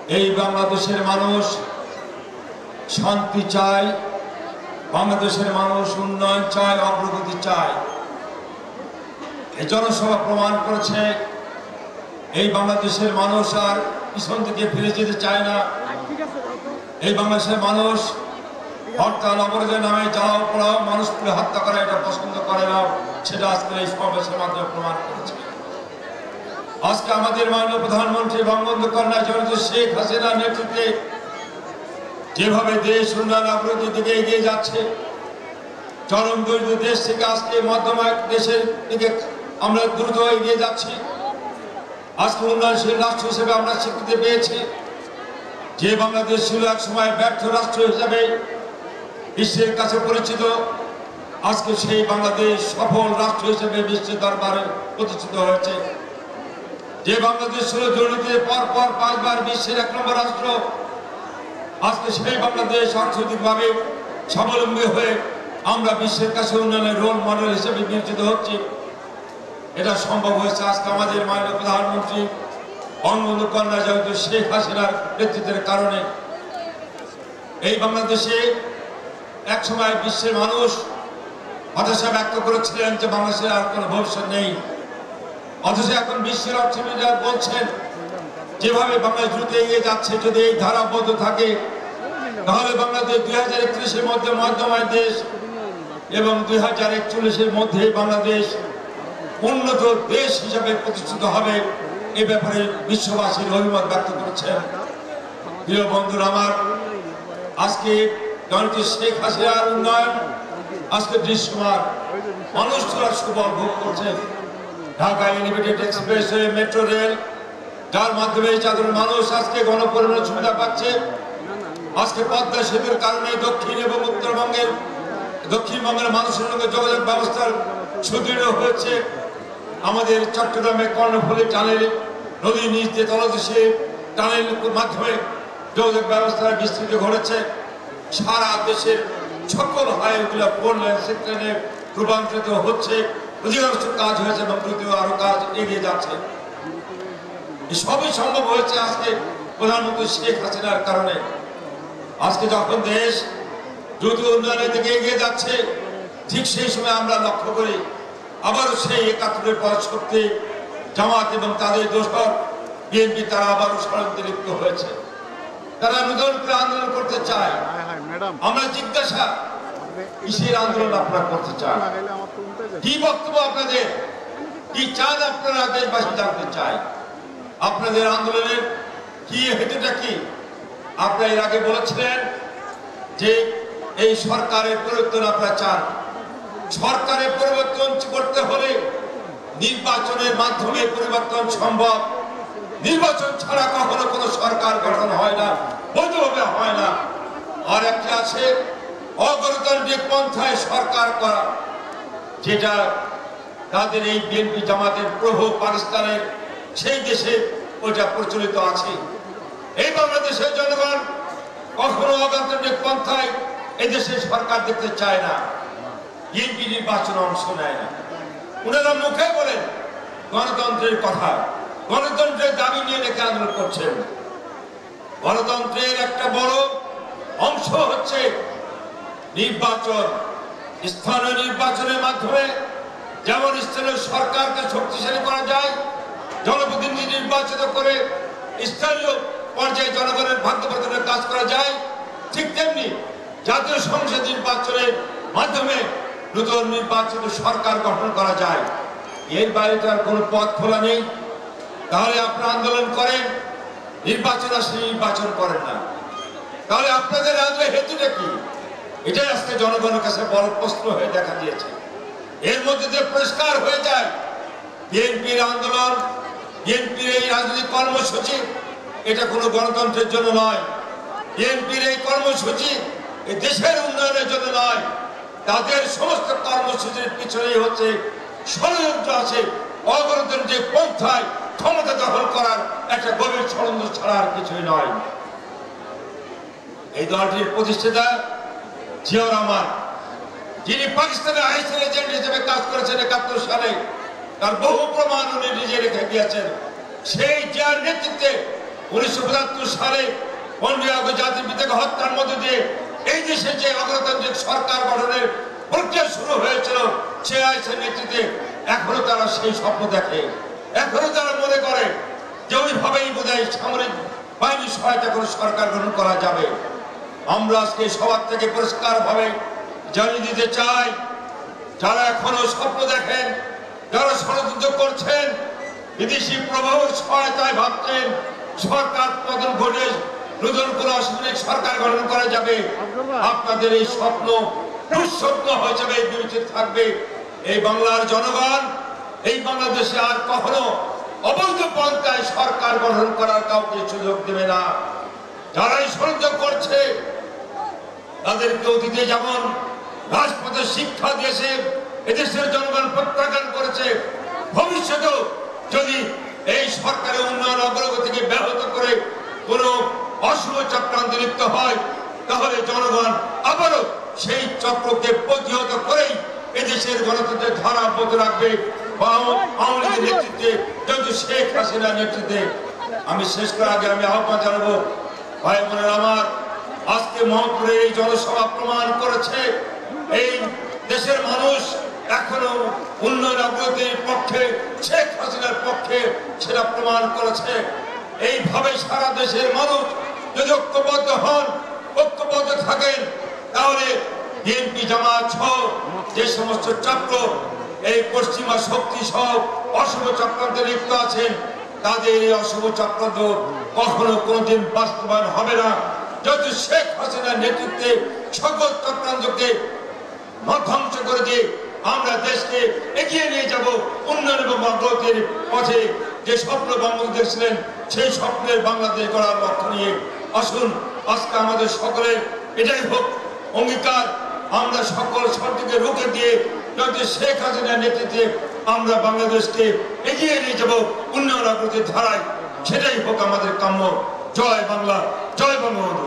এই বাংলাদেশের মানুষ শান্তি চায়, বাংলাদেশের মানুষ উন্নয়ন চায়, অগ্রগতি চায়। এই জনসভা প্রমাণ করেছে এই বাংলাদেশের মানুষ আর পিছন দিকে ফিরে যেতে চায় না। এই বাংলাদেশের মানুষ হরতাল অবরোধের নামে জ্বালাও পোড়াও মানুষকে হত্যা করা এটা পছন্দ করে না, সেটা আজকে এই সমাবেশের মাধ্যমে প্রমাণ করেছে। আজকে আমাদের মাননীয় প্রধানমন্ত্রী বঙ্গবন্ধু কন্যা জননেত্রী শেখ হাসিনার নেতৃত্বে যেভাবে দেশ উন্নয়ন অগ্রগতির দিকে এগিয়ে যাচ্ছে, চরম দরিদ্র দেশ থেকে আজকে মধ্যম দেশের দিকে আমরা দ্রুত এগিয়ে যাচ্ছি। আজকে উন্নয়নশীল রাষ্ট্র হিসেবে আমরা স্বীকৃতি পেয়েছি। যে বাংলাদেশ ছিল এক সময় ব্যর্থ রাষ্ট্র হিসেবে বিশ্বের কাছে পরিচিত, আজকে সেই বাংলাদেশ সফল রাষ্ট্র হিসেবে বিশ্বের দরবারে প্রতিষ্ঠিত হয়েছে। যে বাংলাদেশ ছিল দুর্নীতিতে পরপর 5 বার বিশ্বের 1 নম্বর রাষ্ট্র, আজকে সেই বাংলাদেশ অর্থনৈতিকভাবে স্বাবলম্বী হয়ে আমরা বিশ্বের কাছে উন্নয়নের রোল মডেল হিসেবে বিবেচিত হচ্ছি। এটা সম্ভব হয়েছে আজকে আমাদের মাননীয় প্রধানমন্ত্রী বঙ্গবন্ধু কন্যা জননেত্রী শেখ হাসিনার নেতৃত্বের কারণে। এই বাংলাদেশে এক সময় বিশ্বের মানুষ হতাশা ব্যক্ত করেছিলেন যে বাংলাদেশের আর কোনো ভবিষ্যৎ নেই, অথচ এখন বিশ্বের অর্থনীতিরা বলছেন যেভাবে বাংলাদেশ দ্রুত এগিয়ে যাচ্ছে, যদি এই ধারা অব্যাহত থাকে তাহলে বাংলাদেশ 2031-এর মধ্যে মধ্যম আয়ের দেশ এবং 2041-এর মধ্যে বাংলাদেশ উন্নত দেশ হিসাবে প্রতিষ্ঠিত হবে। এ ব্যাপারে বিশ্ববাসীর অভিমত ব্যক্ত করেছেন। প্রিয় বন্ধুরা আমার, আজকে জননেত্রী শেখ হাসিনার উন্নয়ন আজকে দৃশ্যমান, মানুষ তোরা সুফল ভোগ করছে। Dhaka elevated expressway, metro rail, যার মাধ্যমে সাধারণ মানুষ আজকে গণপরিবহনের সুবিধা পাচ্ছে। আজকে পদ্মা সেতুর কারণে দক্ষিণ এবং দক্ষিণবঙ্গের মানুষের সঙ্গে যোগাযোগ ব্যবস্থার সুদৃঢ় হয়েছে। আমাদের চট্টগ্রামে কর্ণফুলী টানেল, নদীর নিচ দিয়ে তলদেশে টানেল মাধ্যমে যোগাযোগ ব্যবস্থার বিস্তৃত ঘটেছে। সারা দেশের সকল হাইওয়েগুলো 4 লেন সেক্টরে রূপান্তরিত হচ্ছে। অধিকাংশ কাজ হয়েছে এবং দ্রুত আরো কাজ এগিয়ে যাচ্ছে। সবই সম্ভব হয়েছে আজকে প্রধানমন্ত্রী শেখ হাসিনার কারণে। আজকে যখন দেশ দ্রুত উন্নয়নের দিকে এগিয়ে যাচ্ছে, ঠিক সেই সময় আমরা লক্ষ্য করি আবারও সেই 71-এর পর শক্তি জামাত এবং তাদের দোসর বিএনপি তারা আবারও ষড়যন্ত্রে লিপ্ত হয়েছে। তারা নতুন করে আন্দোলন করতে চায়। আমরা জিজ্ঞাসা, কিসের আন্দোলন আপনারা করতে চান? কি বক্তব্য আপনাদের? কি চান আপনারা? দেশবাসী জানতে চায় আপনাদের আন্দোলনের কি হেতুটা কি? আপনারা এর আগে বলেছিলেন যে এই সরকারের পরিবর্তন আপনারা চান। সরকারের পরিবর্তন করতে হলে নির্বাচনের মাধ্যমে পরিবর্তন সম্ভব। নির্বাচন ছাড়া কখনো কোনো সরকার গঠন হয় না, বৈধভাবে হয় না। আর একটা আছে অগণতান্ত্রিক পন্থায় সরকার করা, যেটা তাদের এই বিএনপি জামাতের প্রভু পাকিস্তানের সেই দেশে ওইটা প্রচলিত আছে। এই বাংলাদেশের জনগণ কখনো অগণতান্ত্রিক পন্থায় এদেশে সরকার দেখতে চায় না, বিএনপি নির্বাচনে অংশ নেয় না। ওনারা মুখে বলেন গণতন্ত্রের কথা, গণতন্ত্রের দাবি নিয়ে নাকি আন্দোলন করছেন। গণতন্ত্রের একটা বড় অংশ হচ্ছে নির্বাচন। স্থানীয় নির্বাচনের মাধ্যমে যেমন স্থানীয় সরকারকে শক্তিশালী করা যায়, জনপ্রতিনিধি নির্বাচিত করে স্থানীয় পর্যায়ে জনগণের ভাগ্য পরিবর্তনের কাজ করা যায়, ঠিক তেমনি জাতীয় সংসদ নির্বাচনের মাধ্যমে নতুন নির্বাচিত সরকার গঠন করা যায়। এর বাইরে তার কোনো পথ খোলা নেই। তাহলে আপনারা আন্দোলন করেন, নির্বাচন আসলে নির্বাচন করেন না, তাহলে আপনাদের আন্দোলনের হেতুটা কি? এটাই আজকে জনগণের কাছে বড় প্রশ্ন হয়ে দেখা দিয়েছে। এর মধ্যে যে পরিষ্কার হয়ে যায় বিএনপির আন্দোলন, বিএনপির এই রাজনৈতিক কর্মসূচি এটা কোনো গণতন্ত্রের জন্য নয়। বিএনপির এই কর্মসূচি এই দেশের উন্নয়নের জন্য নয়। তাদের সমস্ত কর্মসূচির পিছনেই হচ্ছে ষড়যন্ত্র আছে। অগণতান্ত্রিক পন্থায় ক্ষমতা দখল করার একটা গভীর ষড়যন্ত্র ছাড়া আর কিছুই নয়। এই দলটির প্রতিষ্ঠাতা জিয়াউর রহমান, যিনি পাকিস্তানের আইএসএল এজেন্ট হিসেবে কাজ করেছেন 71 সালে, তার বহু প্রমাণ উনি নিজে রেখে গিয়েছেন। সেই জিয়ার নেতৃত্বে 1975 সালে 15 আগস্ট জাতির পিতাকে হত্যার মধ্য দিয়ে এই দেশে যে অগণতান্ত্রিক সরকার গঠনের প্রক্রিয়া শুরু হয়েছিল সে আইসের নেতৃত্বে এখনো তারা সেই স্বপ্ন দেখে, এখনো তারা মনে করে যে ওইভাবেই বোধহয় সামরিক বাহিনী সহায়তা করে সরকার গঠন করা যাবে। আমরা আজকে সবার থেকে পরিষ্কার ভাবে জানিয়ে দিতে চাই, যারা এখনো স্বপ্ন দেখেন, যারা ষড়যন্ত্র করছেন, বিদেশি প্রভাব সহায়তায় ভাবছেন সরকার পতন ঘটে নতুন কোন অসামরিক সরকার গঠন করা যাবে, আপনাদের এই স্বপ্ন দুঃস্বপ্ন হয়ে যাবে, বিবেচিত থাকবে। এই বাংলার জনগণ এই বাংলাদেশে আর কখনো অবৈধ পন্থায় সরকার গঠন করার কাউকে সুযোগ দেবে না। যারাই ষড়যন্ত্র করছে তাদেরকে অতীতে যেমন রাজপথে শিক্ষা দিয়েছে, এদেশের জনগণ প্রত্যাখ্যান করেছে, ভবিষ্যতেও যদি এই সরকারের উন্নয়ন অগ্রগতিকে ব্যাহত করে কোনো অশুভ চক্রান্তে লিপ্ত হয় তাহলে জনগণ আবারও সেই চক্রকে প্রতিহত করেই এদেশের গণতন্ত্রের ধারা অব্যাহত রাখবে। আওয়ামী লীগের নেতৃত্বে যদি শেখ হাসিনার নেতৃত্বে। আমি শেষ করার আগে আমি আহ্বান জানাবো, ভাই বোনেরা আমার, আজকে মোহাম্মদপুরে এই জনসভা প্রমাণ করেছে এই দেশের মানুষ এখনো উন্নয়ন অগ্রগতির পক্ষে, শেখ হাসিনার পক্ষে সেটা প্রমাণ করেছে। এইভাবে সারা দেশের মানুষ যদি ঐক্যবদ্ধ হন, ঐক্যবদ্ধ থাকেন, তাহলে বিএনপি জামাত সহ যে সমস্ত চক্র এই পশ্চিমা শক্তি সহ অশুভ চক্রান্তে লিপ্ত আছেন তাদের এই অশুভ চক্রান্ত কখনো কোনোদিন বাস্তবায়ন হবে না। যদি শেখ হাসিনার নেতৃত্বে সকল চক্রান্তকে ধ্বংস করে দিয়ে আমরা দেশকে এগিয়ে নিয়ে যাব উন্নয়ন এবং অগ্রগতির পথে, যে স্বপ্ন বঙ্গবন্ধু দেখছিলেন সেই স্বপ্নের বাংলাদেশ গড়ার লক্ষ্য নিয়ে আসুন আজকে আমাদের সকলের এটাই হোক অঙ্গীকার, আমরা সকল শর্তকে রুখে দিয়ে যদি শেখ হাসিনার নেতৃত্বে আমরা বাংলাদেশকে এগিয়ে নিয়ে যাব উন্নয়ন অগ্রগতির ধারায়, সেটাই হোক আমাদের কাম্য। জয় বাংলা, জয় বঙ্গবন্ধু।